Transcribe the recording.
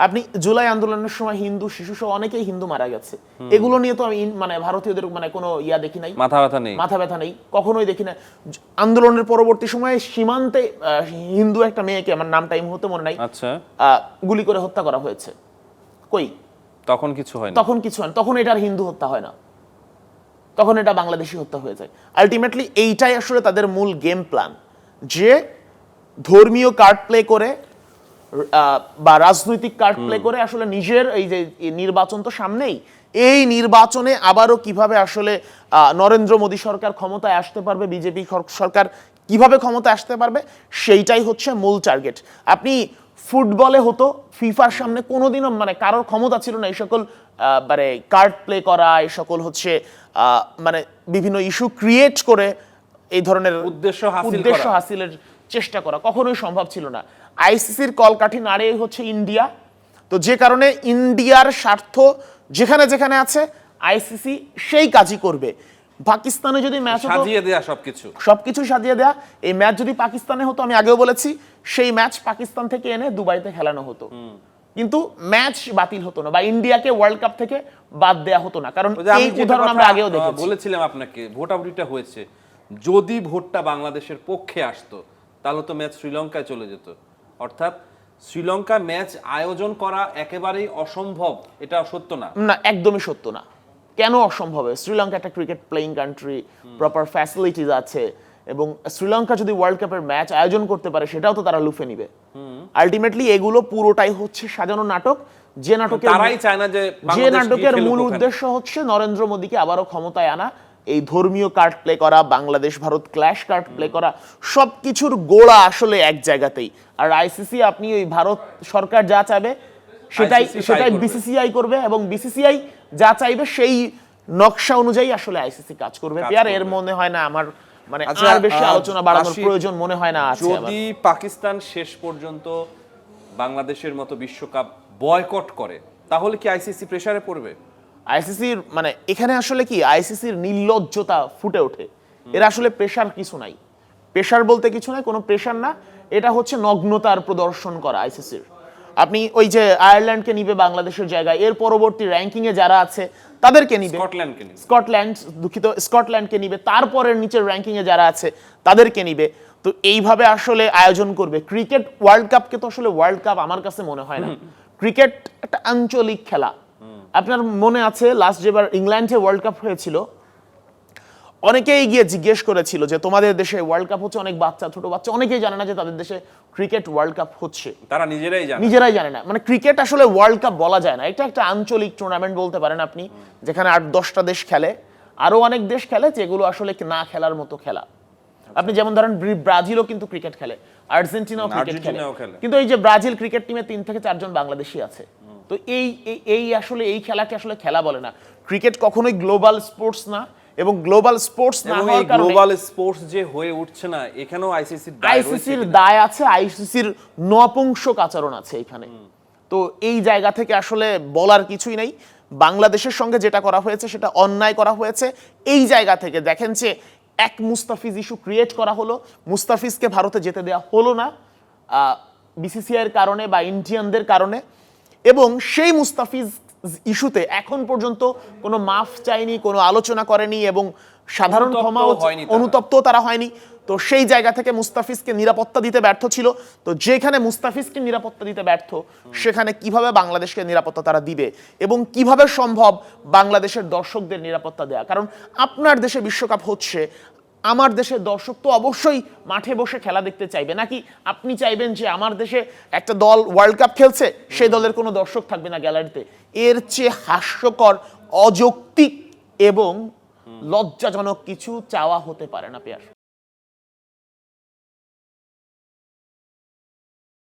আপনি জুলাই আন্দোলনের সময় হিন্দু শিশু সহ অনেকেই হিন্দু মারা গেছে, এগুলো নিয়ে তো আমি মানে ভারতীয়দের মানে কোনো ইয়া দেখি নাই, মাথা ব্যথা নেই, কখনোই দেখি না। আন্দোলনের পরবর্তী সময়ে সীমান্তে হিন্দু একটা মেয়েকে, আমার নামটা এই মুহূর্তে মনে নাই, আচ্ছা, গুলি করে হত্যা করা হয়েছে। কই তখন কিছু হয় না, তখন এটা আর হিন্দু হত্যা হয় না, তখন এটা বাংলাদেশি হত্যা হয়ে যায়। আলটিমেটলি এইটাই আসলে তাদের মূল গেম প্ল্যান, যে ধর্মীয় কার্ড প্লে করে বা রাজনৈতিক কার্ড প্লে করে আসলে নিজের এই যে নির্বাচন তো সামনেই, এই নির্বাচনে আবারও কিভাবে আসলে নরেন্দ্র মোদী সরকার ক্ষমতায় আসতে পারবে, বিজেপি সরকার কিভাবে ক্ষমতায় আসতে পারবে, সেইটাই হচ্ছে মূল টার্গেট। আপনি ফুটবলে হতো, ফিফার সামনে কোনোদিনও মানে কারোর ক্ষমতা ছিল না এই সকল মানে কার্ড প্লে করা, এই সকল হচ্ছে মানে বিভিন্ন ইস্যু ক্রিয়েট করে এই ধরনের উদ্দেশ্য হাসিলের চেষ্টা করা কখনোই সম্ভব ছিল না। আইসিসির কলকাঠি নাড়িয়ে হচ্ছে ইন্ডিয়া, তো যে কারণে ইন্ডিয়ার স্বার্থ যেখানে যেখানে আছে আইসিসি সেই কাজই করবে। পাকিস্তানে যদি ম্যাচ হতো, সাজিয়ে দেয়া সবকিছু সাজিয়ে দেয়া, এই ম্যাচ যদি পাকিস্তানে হতো, আমি আগেও বলেছি, সেই ম্যাচ পাকিস্তান থেকে এনে দুবাইতে খেলানো হতো, কিন্তু ম্যাচ বাতিল হতো না, বা ইন্ডিয়াকে ওয়ার্ল্ড কাপ থেকে বাদ দেয়া হতো না। কারণ এই উদাহরণ আমরা আগেও দেখেছি। বলেছিলাম আপনাকে, ভোটাভুটিটা হয়েছে, যদি ভোটটা বাংলাদেশের পক্ষে আসতো তাহলে তো ম্যাচ শ্রীলঙ্কায় চলে যেত। অর্থাৎ শ্রীলঙ্কা ম্যাচ আয়োজন করা একেবারেই অসম্ভব, এটা সত্য না? না, একদমই সত্য না। কেন অসম্ভব? শ্রীলঙ্কা একটা cricket playing country, proper facilities আছে, এবং শ্রীলঙ্কা যদি ওয়ার্ল্ড কাপের ম্যাচ আয়োজন করতে পারে সেটাও তো তারা লুফে নিবে। আলটিমেটলি এগুলো পুরোটাই হচ্ছে সাজানো নাটক, যে নাটকের মূল উদ্দেশ্য হচ্ছে নরেন্দ্র মোদীকে আবারও ক্ষমতায় আনা, এই ধর্মীয় কার্ড প্লে করা, Bangladesh Bharat clash card play করা, সবকিছুর গোড়া আসলে এক জায়গাতেই। আর আইসিসি, আপনি ওই ভারত সরকার যা চাইবে সেটাই বিসিসিআই করবে, এবং বিসিসিআই যা চাইবে সেই নকশা অনুযায়ী আসলে আইসিসি কাজ করবে। আর এর মনে হয় না আমার মানে আর বেশি আলোচনা বাড়ানোর প্রয়োজন মনে হয় না আছে। যদি পাকিস্তান শেষ পর্যন্ত বাংলাদেশের মতো বিশ্বকাপ বয়কট করে তাহলে কি আইসিসি প্রেসারে পড়বে? আইসিসির মানে এখানে আসলে কি আইসিসির নির্লজ্জতা ফুটে ওঠে। এর আসলে প্রেসার কিছু নাই, প্রেসার বলতে কিছু নাই, কোনো প্রেসার না, এটা হচ্ছে নগ্নতার প্রদর্শন করা আইসিসির। আপনি ওই যে আয়ারল্যান্ডকে নিবে বাংলাদেশের জায়গায়, এর পরবর্তী র্যাঙ্কিং এ যারা আছে তাদেরকে নিবে, স্কটল্যান্ডকে নিবে, তারপরের নিচের র্যাঙ্কিং এ যারা আছে তাদেরকে নিবে। তো এইভাবে আসলে আয়োজন করবে। ক্রিকেট ওয়ার্ল্ড কাপকে তো আসলে ওয়ার্ল্ড কাপ আমার কাছে মনে হয় না। ক্রিকেট একটা আঞ্চলিক খেলা। আপনার মনে আছে লাস্ট যেবার ইংল্যান্ডে ওয়ার্ল্ড কাপ হয়েছিল, অনেকেই গিয়ে জিজ্ঞেস করেছিল যে তোমাদের দেশে ওয়ার্ল্ড কাপ হচ্ছে, অনেক বাচ্চা, ছোট বাচ্চা অনেকেই জানে না যে তাদের দেশে ক্রিকেট ওয়ার্ল্ড কাপ হচ্ছে, তারা নিজেরাই জানে না। মানে ক্রিকেট আসলে ওয়ার্ল্ড কাপ বলা যায় না, এটা একটা আঞ্চলিক টুর্নামেন্ট বলতে পারেন আপনি, যেখানে 8-10টা দেশ খেলে, আরো অনেক দেশ খেলে যেগুলো আসলে না খেলার মতো খেলা। আপনি যেমন ধরেন ব্রাজিলও কিন্তু ক্রিকেট খেলে, আর্জেন্টিনাও ক্রিকেট খেলে, কিন্তু এই যে ব্রাজিল ক্রিকেট টিমে 3 থেকে 4 জন বাংলাদেশি আছে। তো এই আসলে এই খেলাকে আসলে খেলা বলে না। ক্রিকেট কখনোই গ্লোবাল স্পোর্টস না, এবং গ্লোবাল স্পোর্টস না হওয়ার কারণে গ্লোবাল স্পোর্টস যে হয়ে উঠছে না, এখানেও আইসিসির দায় আছে, আইসিসির নপুংসক আচরণ আছে এখানে। তো এই জায়গা থেকে আসলে বলার কিছুই নাই। বাংলাদেশের সঙ্গে যেটা করা হয়েছে সেটা অন্যায় করা হয়েছে। এই জায়গা থেকে দেখেন যে এক মুস্তাফিজ ইস্যু ক্রিয়েট করা হলো, মুস্তাফিজকে ভারতে যেতে দেওয়া হলো না বিসিসিআই এর কারণে বা ইন্ডিয়ানদের কারণে, এবং সেই মুস্তাফিজ ইস্যুতে এখন পর্যন্ত কোনো মাফ চায়নি, কোনো আলোচনা করেনি, এবং সাধারণ ক্ষমা অনুতপ্ত তারা হয়নি। তো সেই জায়গা থেকে মুস্তাফিজকে নিরাপত্তা দিতে ব্যর্থ ছিল। তো যেখানে মুস্তাফিজকে নিরাপত্তা দিতে ব্যর্থ, সেখানে কিভাবে বাংলাদেশকে নিরাপত্তা তারা দিবে, এবং কিভাবে সম্ভব বাংলাদেশের দর্শকদের নিরাপত্তা দেয়া? কারণ আপনার দেশে বিশ্বকাপ হচ্ছে, আমার দেশের দর্শক তো অবশ্যই মাঠে বসে খেলা দেখতে চাইবে, নাকি আপনি চাইবেন যে আমার দেশে একটা দল ওয়ার্ল্ড কাপ খেলছে, সেই দলের কোনো দর্শক থাকবে না গ্যালারিতে? এর চেয়ে হাস্যকর, অযৌক্তিক এবং লজ্জাজনক কিছু চাওয়া হতে পারে না পেয়ার।